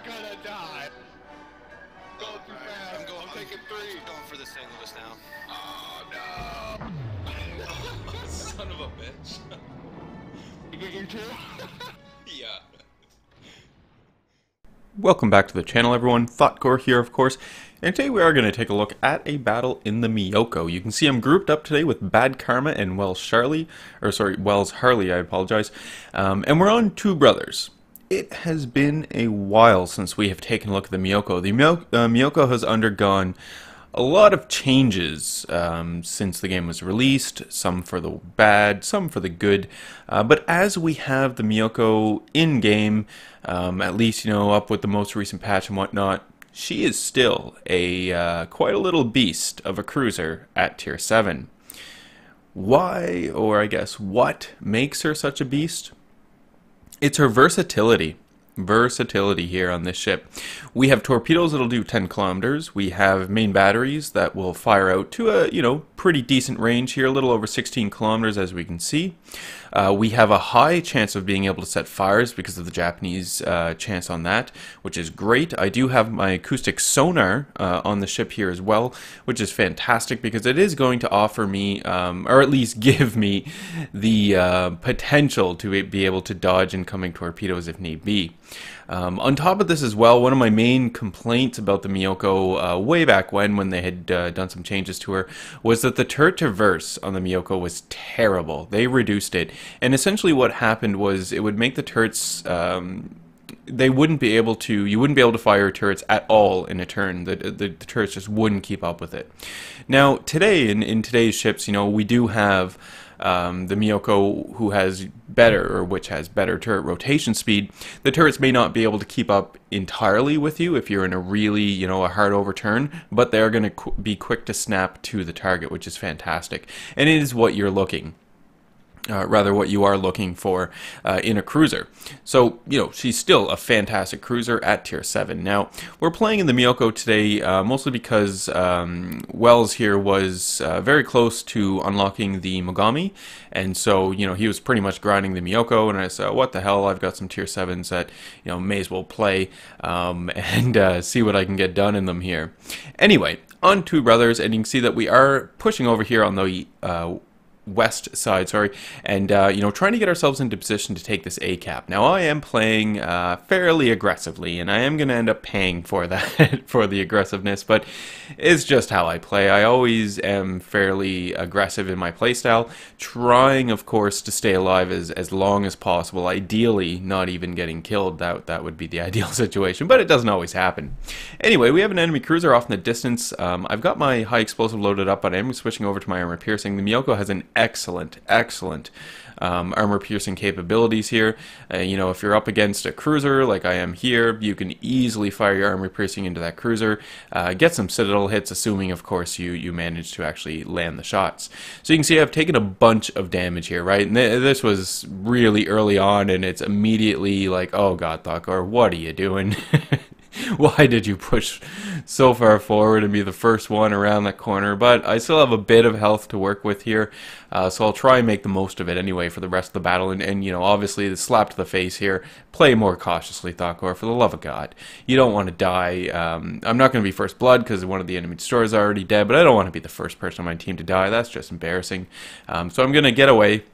gonna die. Going too fast. I'm taking 3. I'm going for the St. Louis now. Oh no! Son of a bitch. You get your 2? Yeah. Welcome back to the channel, everyone. Thotgor here, of course, and today we are going to take a look at a battle in the Myoko. You can see I'm grouped up today with Bad Karma and Wells Harley, I apologize, and we're on Two Brothers. It has been a while since we have taken a look at the Myoko. The Myoko has undergone a lot of changes since the game was released, some for the bad, some for the good, but as we have the Myoko in-game, at least, up with the most recent patch and whatnot, she is still a quite a little beast of a cruiser at tier 7. Why, or I guess what makes her such a beast? It's her versatility. Versatility here on this ship. We have torpedoes that'll do 10 kilometers. We have main batteries that will fire out to a, pretty decent range here, a little over 16 kilometers as we can see. We have a high chance of being able to set fires because of the Japanese chance on that, which is great. I do have my acoustic sonar on the ship here as well, which is fantastic because it is going to offer me, or at least give me, the potential to be able to dodge incoming torpedoes if need be. On top of this as well, one of my main complaints about the Myoko way back when they had done some changes to her was that the turret traverse on the Myoko was terrible. They reduced it, and essentially what happened was it would make the turrets you wouldn't be able to fire turrets at all in a turn. The turrets just wouldn't keep up with it. Now today, in today's ships, we do have the Myoko which has better turret rotation speed. The turrets may not be able to keep up entirely with you if you're in a really, a hard overturn, but they're going to be quick to snap to the target, which is fantastic. And it is what you're what you are looking for in a cruiser. So, she's still a fantastic cruiser at tier 7. Now, we're playing in the Myoko today mostly because Wells here was very close to unlocking the Mogami, and so, he was pretty much grinding the Myoko, and I said, what the hell, I've got some tier 7s that, may as well play and see what I can get done in them here. Anyway, on Two Brothers, and you can see that we are pushing over here on the west side, and trying to get ourselves into position to take this A cap. Now I am playing fairly aggressively, and I am going to end up paying for that for the aggressiveness, but it's just how I play. I always am fairly aggressive in my playstyle, trying of course to stay alive as long as possible, ideally not even getting killed. That would be the ideal situation, but it doesn't always happen. Anyway, we have an enemy cruiser off in the distance. I've got my high explosive loaded up, but I am switching over to my armor piercing. The Myoko has an excellent armor piercing capabilities here. If you're up against a cruiser like I am here, you can easily fire your armor piercing into that cruiser, get some citadel hits, assuming of course you manage to actually land the shots. So you can see I've taken a bunch of damage here, right? And this was really early on, and it's immediately like, oh god, Thotgor, what are you doing? Why did you push so far forward and be the first one around that corner? But I still have a bit of health to work with here, so I'll try and make the most of it anyway for the rest of the battle. And obviously the slap to the face here, play more cautiously, Thotgor, for the love of God. You don't want to die. I'm not going to be first blood because one of the enemy destroyers is already dead, but I don't want to be the first person on my team to die. That's just embarrassing. So I'm going to get away,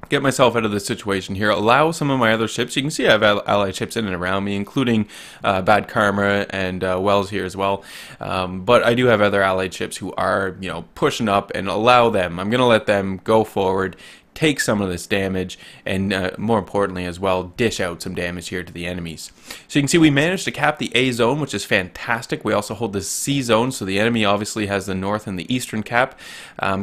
get myself out of this situation here, allow some of my other ships. You can see I have allied ships in and around me, including Bad Karma and Wells here as well. But I do have other allied ships who are, pushing up, and allow them. I'm going to let them go forward, take some of this damage, and more importantly as well, dish out some damage here to the enemies. So you can see we managed to cap the A zone, which is fantastic. We also hold the C zone, so the enemy obviously has the north and the eastern cap.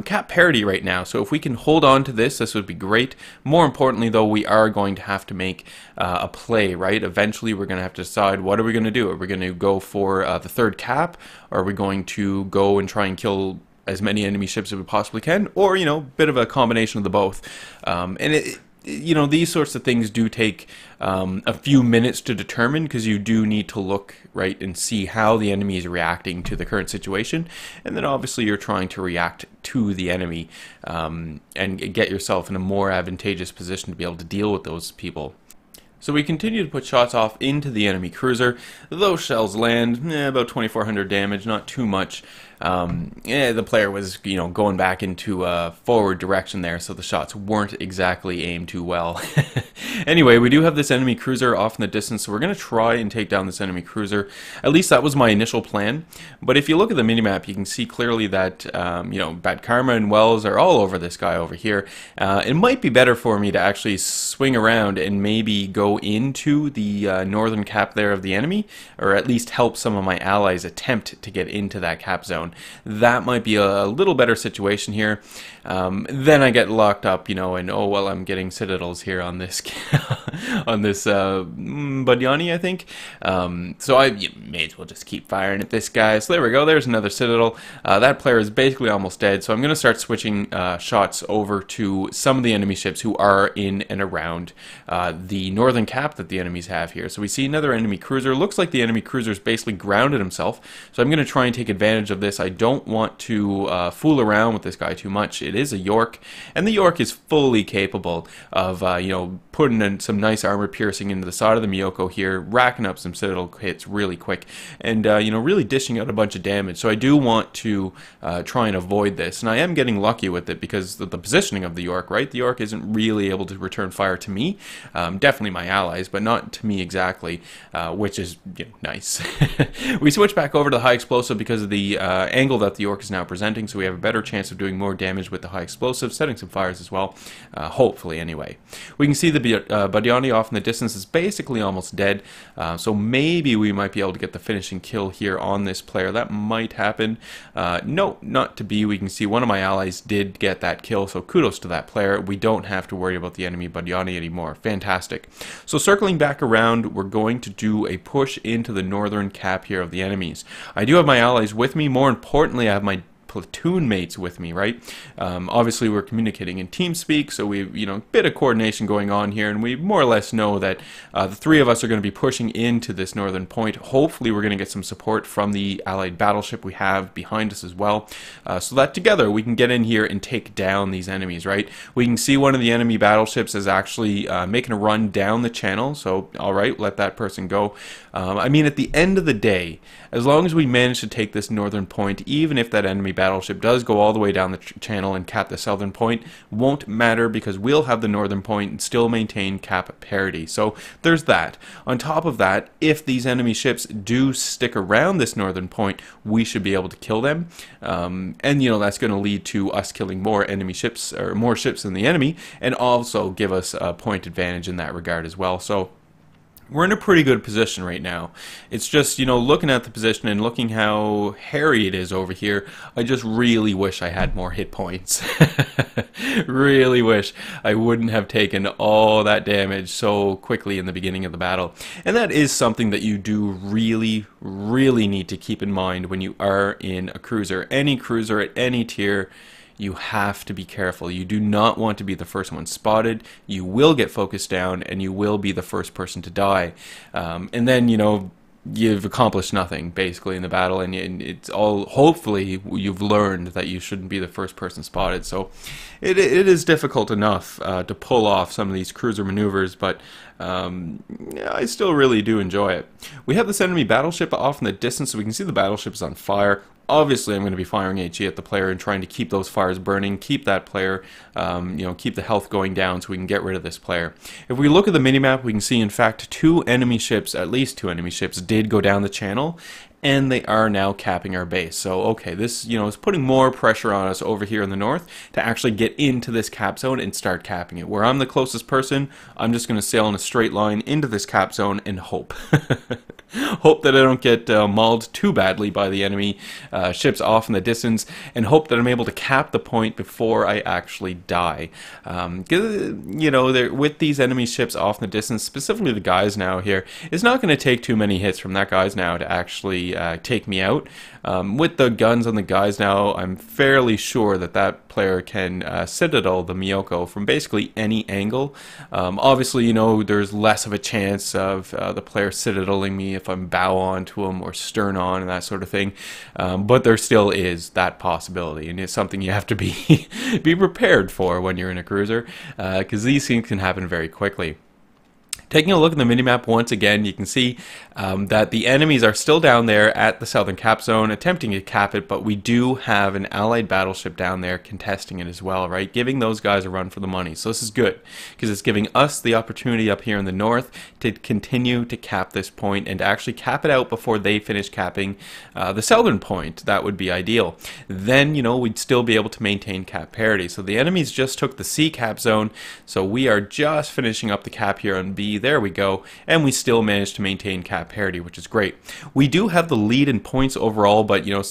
Cap parity right now, so if we can hold on to this would be great. More importantly though, we are going to have to make a play, right? Eventually we're going to have to decide, what are we going to do? Are we going to go for the third cap, or are we going to go and try and kill as many enemy ships as we possibly can, or bit of a combination of the both. These sorts of things do take a few minutes to determine, because you do need to look right and see how the enemy is reacting to the current situation, and then obviously you're trying to react to the enemy and get yourself in a more advantageous position to be able to deal with those people. So we continue to put shots off into the enemy cruiser. Those shells land about 2,400 damage, not too much. The player was, going back into a forward direction there, so the shots weren't exactly aimed too well. Anyway, we do have this enemy cruiser off in the distance, so we're going to try and take down this enemy cruiser. At least that was my initial plan. But if you look at the minimap, you can see clearly that, Bad Karma and Wells are all over this guy over here. It might be better for me to actually swing around and maybe go into the northern cap there of the enemy, or at least help some of my allies attempt to get into that cap zone. That might be a little better situation here. Then I get locked up, and oh well, I'm getting citadels here on this on this Badiani, I think. So I may as well just keep firing at this guy. So there we go. There's another citadel. That player is basically almost dead. So I'm going to start switching shots over to some of the enemy ships who are in and around the northern cap that the enemies have here. So we see another enemy cruiser. Looks like the enemy cruiser is basically grounded himself. So I'm going to try and take advantage of this. I don't want to fool around with this guy too much. It is a York, and the York is fully capable of, putting in some nice armor piercing into the side of the Myoko here, racking up some citadel hits really quick, and, really dishing out a bunch of damage. So I do want to try and avoid this, and I am getting lucky with it because of the positioning of the York, right? The York isn't really able to return fire to me, definitely my allies, but not to me exactly, which is, nice. We switch back over to the high explosive because of the angle that the York is now presenting, so we have a better chance of doing more damage with the high explosive, setting some fires as well, hopefully anyway. We can see the Badiani off in the distance is basically almost dead, so maybe we might be able to get the finishing kill here on this player. That might happen. No, not to be. We can see one of my allies did get that kill, so kudos to that player. We don't have to worry about the enemy Badiani anymore. Fantastic. So circling back around, we're going to do a push into the northern cap here of the enemies. I do have my allies with me. More importantly, I have my platoon mates with me, right? Obviously, we're communicating in TeamSpeak, so we've, a bit of coordination going on here, and we more or less know that the three of us are going to be pushing into this northern point. Hopefully, we're going to get some support from the allied battleship we have behind us as well, so that together we can get in here and take down these enemies, right? We can see one of the enemy battleships is actually making a run down the channel, so all right, let that person go. I mean, at the end of the day, as long as we manage to take this northern point, even if that enemy battleship does go all the way down the channel and cap the southern point, won't matter because we'll have the northern point and still maintain cap parity. So there's that. On top of that, if these enemy ships do stick around this northern point, we should be able to kill them. And that's going to lead to us killing more enemy ships, or more ships than the enemy, and also give us a point advantage in that regard as well. So we're in a pretty good position right now. It's just, looking at the position and looking how hairy it is over here, I just really wish I had more hit points. Really wish I wouldn't have taken all that damage so quickly in the beginning of the battle. And that is something that you do really, really need to keep in mind when you are in a cruiser. Any cruiser at any tier, you have to be careful. You do not want to be the first one spotted. You will get focused down, and you will be the first person to die. And then, you've accomplished nothing, basically, in the battle, and it's all, hopefully, you've learned that you shouldn't be the first person spotted. So it is difficult enough to pull off some of these cruiser maneuvers, but I still really do enjoy it. We have this enemy battleship off in the distance, so we can see the battleship is on fire. Obviously, I'm going to be firing HE at the player and trying to keep those fires burning, keep that player, keep the health going down so we can get rid of this player. If we look at the minimap, we can see, in fact, at least two enemy ships did go down the channel, and they are now capping our base. So, okay, this, is putting more pressure on us over here in the north to actually get into this cap zone and start capping it. Where I'm the closest person, I'm just going to sail in a straight line into this cap zone and hope. Hope that I don't get mauled too badly by the enemy ships off in the distance, and hope that I'm able to cap the point before I actually die. With these enemy ships off in the distance, specifically the guys now here, it's not going to take too many hits from that guys now to actually take me out. With the guns on the guys now, I'm fairly sure that player can citadel the Myoko from basically any angle. Obviously, there's less of a chance of the player citadeling me if I'm bow on to him or stern on and that sort of thing. But there still is that possibility, and it's something you have to be be prepared for when you're in a cruiser, because these things can happen very quickly. Taking a look at the minimap once again, you can see that the enemies are still down there at the southern cap zone, attempting to cap it, but we do have an allied battleship down there contesting it as well, right? Giving those guys a run for the money. So this is good, because it's giving us the opportunity up here in the north to continue to cap this point and actually cap it out before they finish capping the southern point. That would be ideal. Then, you know, we'd still be able to maintain cap parity. So the enemies just took the C cap zone, so we are just finishing up the cap here on B. There we go, and we still managed to maintain cap parity, which is great. We do have the lead in points overall, but you know,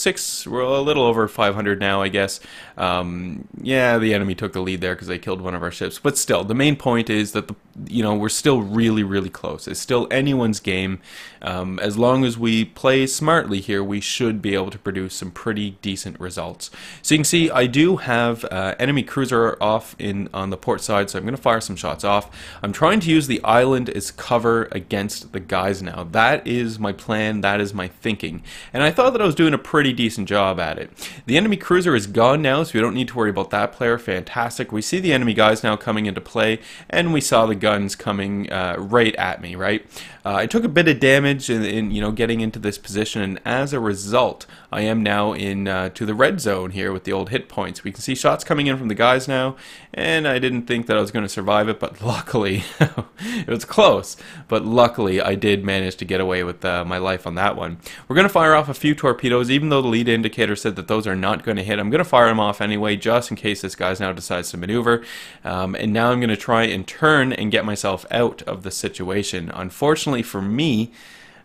we're a little over 500 now, I guess. Yeah, the enemy took the lead there because they killed one of our ships, but still, the main point is that you know, we're still really close. It's still anyone's game. As long as we play smartly here, we should be able to produce some pretty decent results. So you can see I do have enemy cruiser off on the port side, so I'm going to fire some shots off. I'm trying to use the island as cover against the guys now. That is my plan, that is my thinking, and I thought that I was doing a pretty decent job at it. The enemy cruiser is gone now, so we don't need to worry about that player. Fantastic. We see the enemy guys now coming into play, and we saw the guns coming right at me, right? I took a bit of damage in you know, getting into this position, and as a result, I am now in to the red zone here with the old hit points. We can see shots coming in from the guys now, and I didn't think that I was going to survive it, but luckily, it was close, but luckily I did manage to get away with my life on that one. We're going to fire off a few torpedoes, even though the lead indicator said that those are not going to hit. I'm going to fire them off anyway, just in case this guy now decides to maneuver, and now I'm going to try and turn and get myself out of the situation. Unfortunately for me,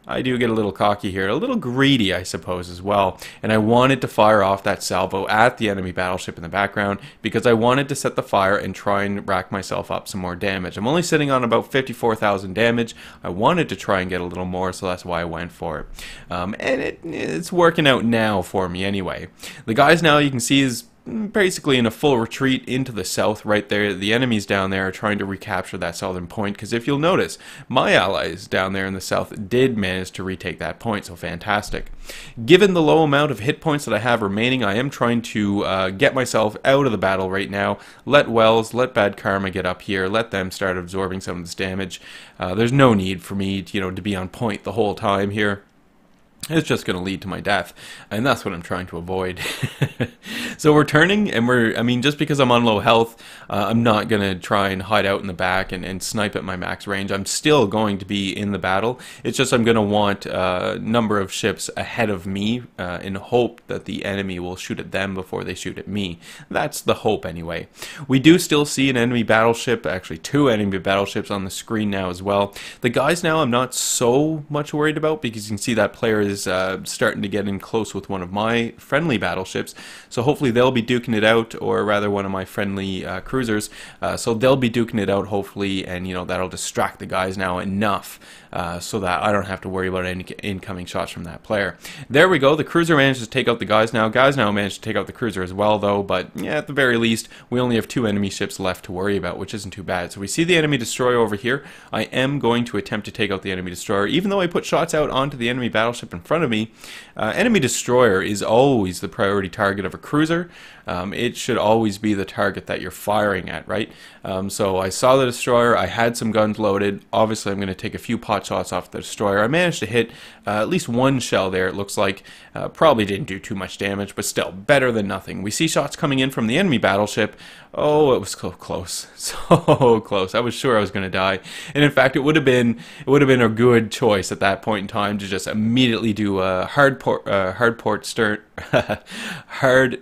I do get a little cocky here, a little greedy, I suppose, as well. And I wanted to fire off that salvo at the enemy battleship in the background because I wanted to set the fire and try and rack myself up some more damage. I'm only sitting on about 54,000 damage. I wanted to try and get a little more, so that's why I went for it. And it's working out now for me anyway. The guys now, you can see, is basically in a full retreat into the south right there. The enemies down there are trying to recapture that southern point, because if you'll notice, my allies down there in the south did manage to retake that point, so fantastic. Given the low amount of hit points that I have remaining, I am trying to get myself out of the battle right now. Let let Bad Karma get up here, let them start absorbing some of this damage. There's no need for me to, you know, to be on point the whole time here. It's just going to lead to my death, and that's what I'm trying to avoid. So we're turning, and I mean, just because I'm on low health, I'm not going to try and hide out in the back and snipe at my max range. I'm still going to be in the battle. It's just I'm going to want a number of ships ahead of me in hope that the enemy will shoot at them before they shoot at me. That's the hope anyway. We do still see an enemy battleship, actually 2 enemy battleships on the screen now as well. The guys now I'm not so much worried about, because you can see that player is starting to get in close with one of my friendly battleships, so hopefully they'll be duking it out, or rather one of my friendly cruisers, so they'll be duking it out hopefully, and you know, that'll distract the guys now enough so that I don't have to worry about any incoming shots from that player. There we go, the cruiser managed to take out the guys now. Guys now managed to take out the cruiser as well though, but yeah, at the very least we only have 2 enemy ships left to worry about, which isn't too bad. So we see the enemy destroyer over here. I am going to attempt to take out the enemy destroyer, even though I put shots out onto the enemy battleship in front of me. Enemy destroyer is always the priority target of a cruiser. It should always be the target that you're firing at, right? So I saw the destroyer, I had some guns loaded. Obviously I'm going to take a few pot shots off the destroyer. I managed to hit at least 1 shell there, it looks like. Probably didn't do too much damage, but still, better than nothing. We see shots coming in from the enemy battleship. Oh, it was so close. So close. I was sure I was going to die. And in fact, it would have been a good choice at that point in time to just immediately do a hard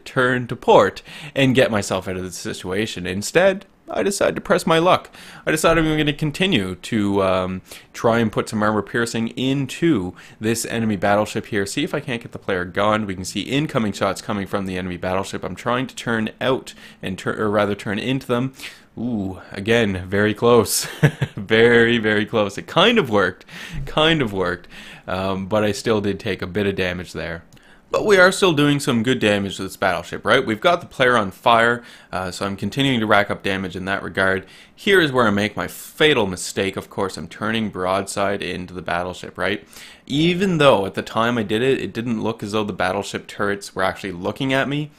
turn to port and get myself out of the situation. Instead, I decided to press my luck. I decided I'm going to continue to try and put some armor piercing into this enemy battleship here. See if I can't get the player gone. We can see incoming shots coming from the enemy battleship. I'm trying to turn out and turn into them. Ooh, again, very close. Very close. It kind of worked, but I still did take a bit of damage there. But we are still doing some good damage to this battleship, right? We've got the player on fire, so I'm continuing to rack up damage in that regard. Here is where I make my fatal mistake. Of course, I'm turning broadside into the battleship, right? Even though at the time I did it, it didn't look as though the battleship turrets were actually looking at me.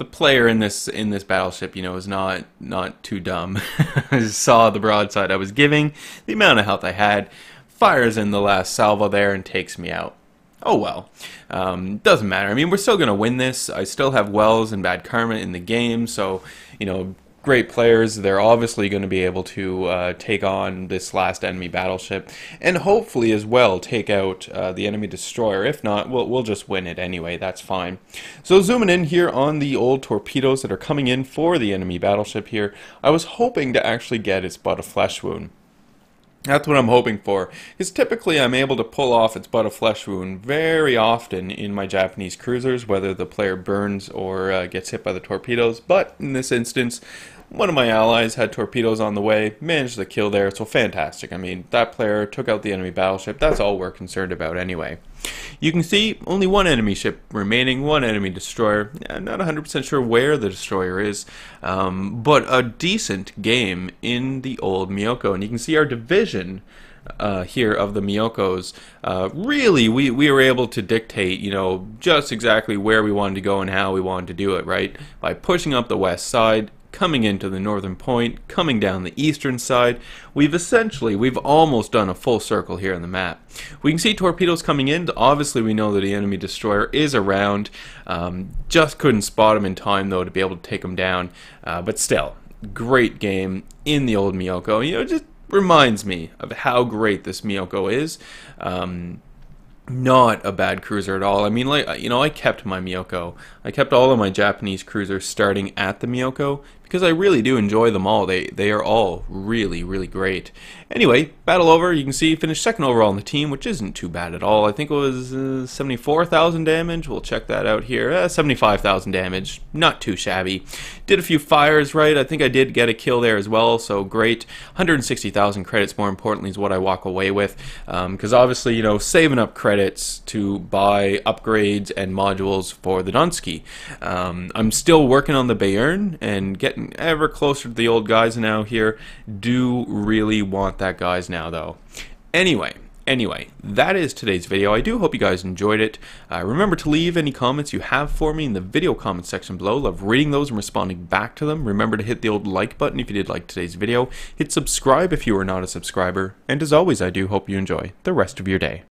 the player in this battleship, you know, is not too dumb. Saw the broadside I was giving, the amount of health I had, fires in the last salvo there and takes me out. Oh well, doesn't matter. I mean, we're still gonna win this. I still have Wells and Bad Karma in the game, so you know, great players. They're obviously going to be able to take on this last enemy battleship, and hopefully as well take out the enemy destroyer. If not, we'll just win it anyway. That's fine. So zooming in here on the old torpedoes that are coming in for the enemy battleship here, I was hoping to actually get its butt of flesh wound. That's what I'm hoping for, because typically I'm able to pull off its butt of flesh wound very often in my Japanese cruisers, whether the player burns or gets hit by the torpedoes. But in this instance, one of my allies had torpedoes on the way, managed the kill there, so fantastic. I mean, that player took out the enemy battleship. That's all we're concerned about anyway. You can see only one enemy ship remaining, one enemy destroyer. I'm not 100% sure where the destroyer is, but a decent game in the old Myoko. And you can see our division here of the Myokos. Really, we were able to dictate, you know, just exactly where we wanted to go and how we wanted to do it, right? By pushing up the west side, coming into the northern point, coming down the eastern side. We've almost done a full circle here on the map. We can see torpedoes coming in. Obviously we know that the enemy destroyer is around. Just couldn't spot him in time though to be able to take him down. But still, great game in the old Myoko. You know, it just reminds me of how great this Myoko is. Not a bad cruiser at all. I mean, like, you know, I kept my Myoko. I kept all of my Japanese cruisers starting at the Myoko because I really do enjoy them all. They are all really, really great. Anyway, battle over. You can see finished second overall on the team, which isn't too bad at all. I think it was 74,000 damage. We'll check that out here. 75,000 damage. Not too shabby. Did a few fires right. I think I did get a kill there as well, so great. 160,000 credits, more importantly, is what I walk away with. Because obviously, you know, saving up credits to buy upgrades and modules for the Dunsky. I'm still working on the Bayern and getting ever closer to the old guys now here. Do really want that guys now though. Anyway, that is today's video. I do hope you guys enjoyed it. Remember to leave any comments you have for me in the video comment section below. Love reading those and responding back to them. Remember to hit the old like button if you did like today's video. Hit subscribe if you are not a subscriber. And as always, I do hope you enjoy the rest of your day.